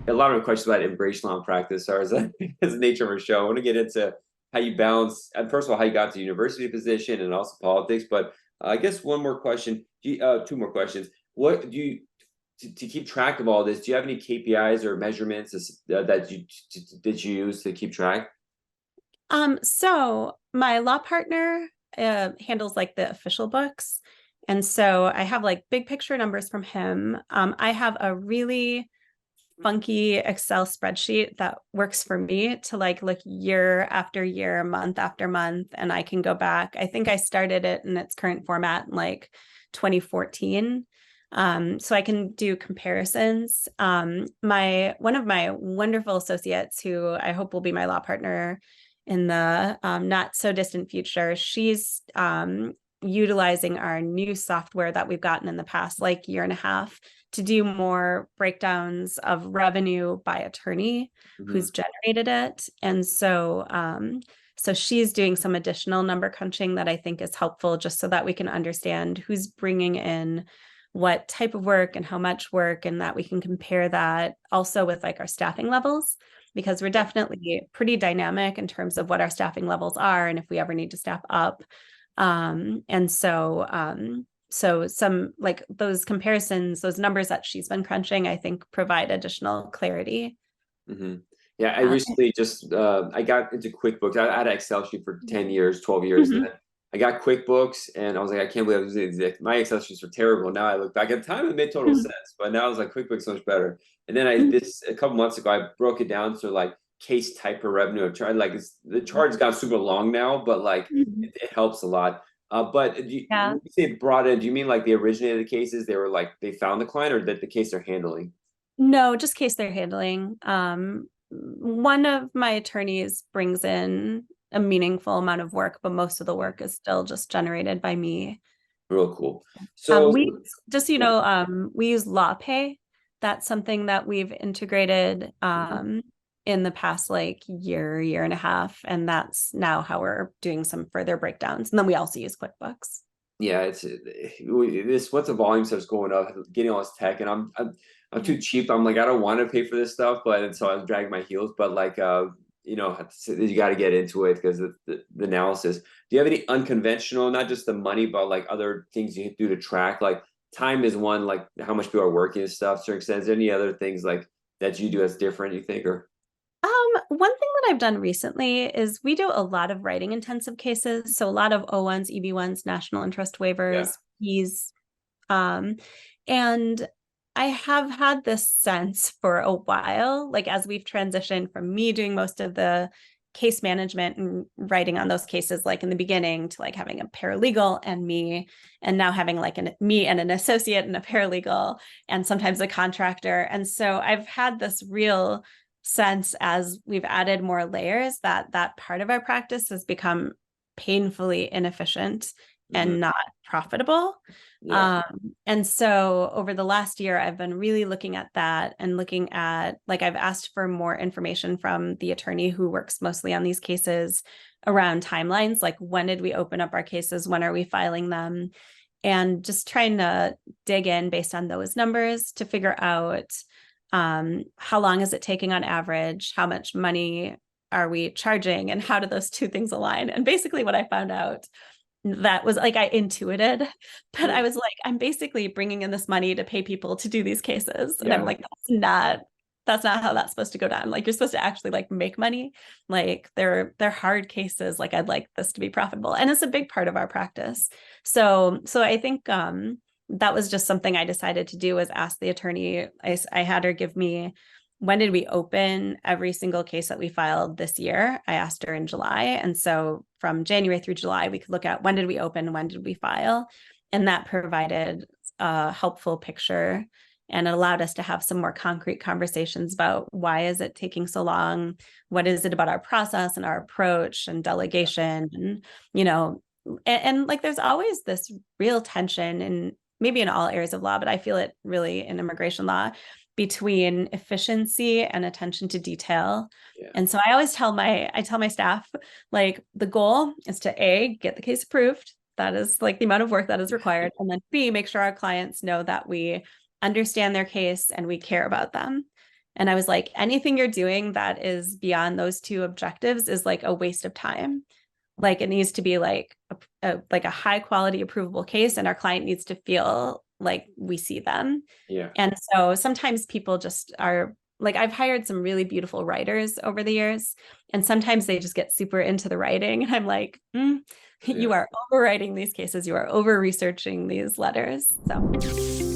a lot of questions about immigration law and practice are as as the nature of our show. I want to get into how you balance, and first of all, how you got to university position and also politics. But I guess one more question, two more questions. What do you to keep track of all this? Do you have any KPIs or measurements that you use to keep track? So my law partner handles like the official books. And so I have like big picture numbers from him. I have a really funky Excel spreadsheet that works for me to like look year after year, month after month, and I can go back. I think I started it in its current format in like 2014. So I can do comparisons. My one of my wonderful associates, who I hope will be my law partner in the not so distant future, she's utilizing our new software that we've gotten in the past like year and a half to do more breakdowns of revenue by attorney Mhm. who's generated it. And so she's doing some additional number crunching that I think is helpful just so that we can understand who's bringing in what type of work and how much work, and that we can compare that also with like our staffing levels, because we're definitely pretty dynamic in terms of what our staffing levels are and if we ever need to staff up. So some like those comparisons, those numbers that she's been crunching, I think provide additional clarity. Hmm. Yeah, I Uh, recently just I got into QuickBooks. I had an Excel sheet for 10 years, 12 years, and mhm, then I got QuickBooks and I was like, I can't believe I was using this. My Excel sheets were terrible. Now I look back at the time it made total mhm, sense, but now I was like QuickBooks so much better. And then I mhm, this a couple months ago I broke it down to like case type of revenue. I've tried like the chart's got super long now, but like mhm. it helps a lot. But Yeah. when you say brought in, do you mean like the originated the cases? They were like they found the client, or that the case they're handling? No, just case they're handling. One of my attorneys brings in a meaningful amount of work, but most of the work is still just generated by me. Real cool. So We just, we use LawPay. That's something that we've integrated in the past like year and a half. And that's now how we're doing some further breakdowns. And then we also use QuickBooks. yeah, it's this once the volume starts going up, getting all this tech, and I'm too cheap. I'm like I don't want to pay for this stuff, but and so I'm dragging my heels. But like you got to get into it because the analysis. Do you have any unconventional, not just the money, but like other things you do to track? Like time is one, like how much people are working and stuff. To certain extent, is there any other things like that you do that's different? You think or One thing that I've done recently is we do a lot of writing intensive cases. So a lot of O1s, EB1s, national interest yeah. waivers, fees. Um, and I have had this sense for a while, like as we've transitioned from me doing most of the case management and writing on those cases, like in the beginning, to like having a paralegal and me, and now having like me and an associate and a paralegal, and sometimes a contractor. And so I've had this real sense as we've added more layers that that part of our practice has become painfully inefficient Hmm. and not profitable. Yeah. And so over the last year, I've been really looking at that and looking at, like, I've asked for more information from the attorney who works mostly on these cases around timelines, like when did we open up our cases, when are we filing them, and just trying to dig in based on those numbers to figure out how long is it taking on average, how much money are we charging, and how do those two things align. And basically what I found out that was like I intuited, but I Mm. was like, I'm basically bringing in this money to pay people to do these cases. And I'm Yeah. like, that's not how that's supposed to go down. Like you're supposed to actually like make money. Like they're hard cases. Like I'd like this to be profitable. And it's a big part of our practice. So I think that was just something I decided to do, was ask the attorney. I had her give me, when did we open every single case that we filed this year? I asked her in July. And so from January through July, we could look at when did we open, when did we file? And that provided a helpful picture, and it allowed us to have some more concrete conversations about why is it taking so long? What is it about our process and our approach and delegation? And, like there's always this real tension, and maybe in all areas of law, but I feel it really in immigration law, between efficiency and attention to detail. Yeah. And so I tell my staff, like the goal is to A, get the case approved. That is like the amount of work that is required. And then B, make sure our clients know that we understand their case and we care about them. And I was like, anything you're doing that is beyond those two objectives is like a waste of time. Like it needs to be like a high quality approvable case, and our client needs to feel like we see them. Yeah. And so sometimes people just are like, I've hired some really beautiful writers over the years, and sometimes they just get super into the writing. And I'm like, you Yeah. are overwriting these cases, you are over researching these letters. So